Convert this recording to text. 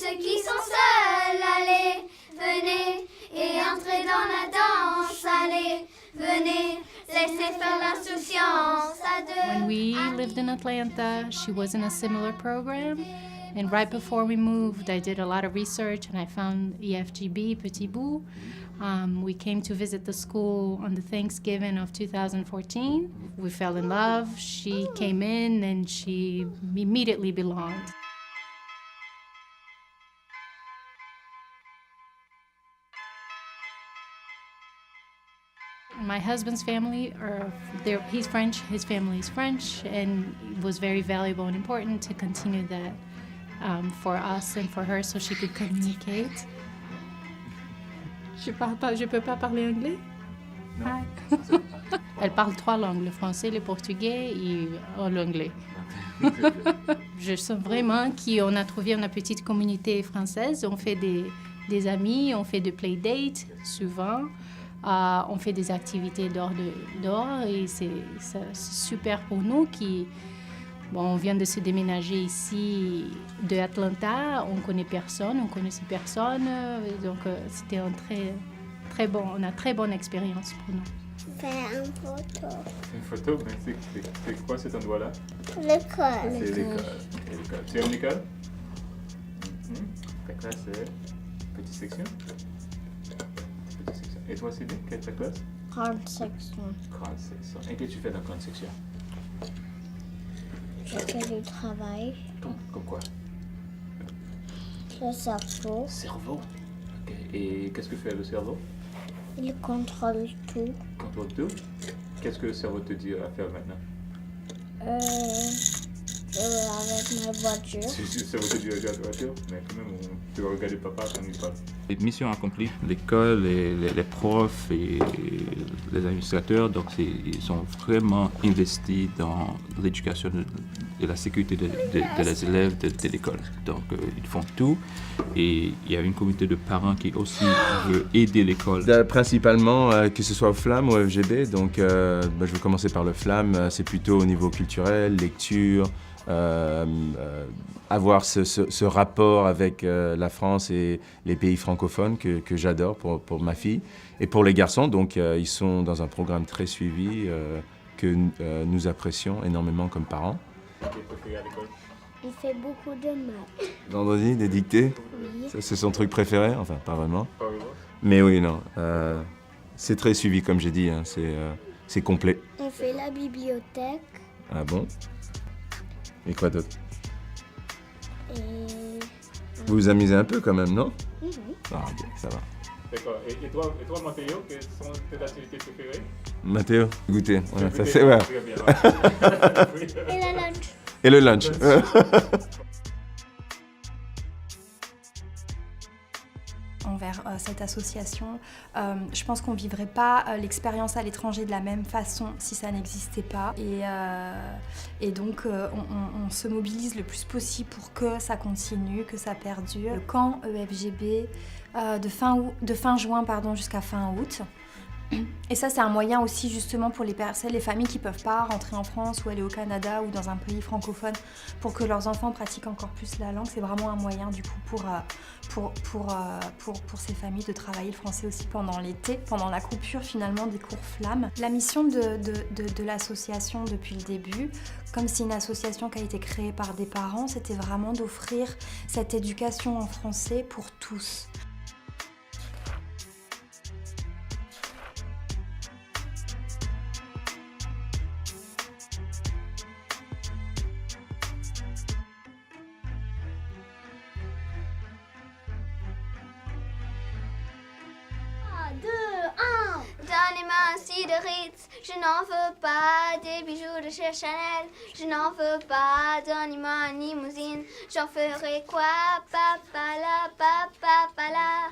ceux qui sont seuls, allez, venez et entrez dans la danse, allez, venez, laissez faire l'insouciance à deux. When we lived in Atlanta, she was in a similar program. And right before we moved, I did a lot of research and I found EFGB Petit Bout. We came to visit the school on the Thanksgiving of 2014. We fell in love. She came in and she immediately belonged. My husband's family he's French, his family is French, and it was very valuable and important to continue that for us and for her so she could communicate. Je peux pas parler anglais? Non. Elle parle 3 langues, le français, le portugais et l'anglais. Je sens vraiment qu'on a trouvé une petite communauté française. On fait des amis, on fait des playdates souvent. On fait des activités dehors et c'est super pour nous on vient de se déménager ici de Atlanta, on connaissait personne, donc c'était une très bonne expérience pour nous. Faire une photo. Une photo, mais c'est quoi cet endroit-là? L'école. C'est l'école. Tu aimes l'école? Ta classe est petite section? Et toi, Sylvie, quelle est ta classe? Grande section. Grande section. Et qu'est-ce que tu fais dans la grande section? Je fais du travail. Comme quoi? Le cerveau. Cerveau. Ok. Et qu'est-ce que fait le cerveau? Il contrôle tout. Contrôle tout. Qu'est-ce que le cerveau te dit à faire maintenant? Avec ma voiture. Si le cerveau te dit à faire la voiture, mais quand même, tu vas regarder papa quand il parle. Mission accomplie. L'école, les profs et les administrateurs, donc ils sont vraiment investis dans l'éducation et la sécurité des élèves de l'école. Donc ils font tout et il y a une communauté de parents qui aussi veut aider l'école. Principalement, que ce soit au FLAM ou au FGB, donc je vais commencer par le FLAM, c'est plutôt au niveau culturel, lecture, avoir ce rapport avec la France et les pays francophones que j'adore pour ma fille. Et pour les garçons, donc ils sont dans un programme très suivi que nous apprécions énormément comme parents. Il fait beaucoup de maths. Vendredi, des dictées, Oui. ça, c'est son truc préféré, enfin pas vraiment. Pas vraiment? Mais oui, non, c'est très suivi comme j'ai dit, hein, c'est complet. On fait la bibliothèque Ah bon? Et quoi d'autre? et... Vous vous amusez un peu quand même, non? Mhm. Ah bien, ça va. D'accord. Et toi, Mathéo, quelles sont tes activités préférées? Mathéo, goûter. Voilà, ça Goûter, c'est ouais. très bien. Et la lunch. Et le lunch. Envers cette association, je pense qu'on ne vivrait pas l'expérience à l'étranger de la même façon si ça n'existait pas. Et donc on se mobilise le plus possible pour que ça continue, que ça perdure. Le camp EFGB de fin juin jusqu'à fin août. Et ça, c'est un moyen aussi justement pour les familles qui ne peuvent pas rentrer en France ou aller au Canada ou dans un pays francophone pour que leurs enfants pratiquent encore plus la langue. C'est vraiment un moyen du coup pour ces familles de travailler le français aussi pendant l'été, pendant la coupure finalement des cours FLAM. La mission de l'association depuis le début, comme c'est une association qui a été créée par des parents, c'était vraiment d'offrir cette éducation en français pour tous. Donnez-moi un ci de Ritz, je n'en veux pas des bijoux de chez Chanel, je n'en veux pas, donnez-moi une limousine, j'en ferai quoi, papa la, papa la.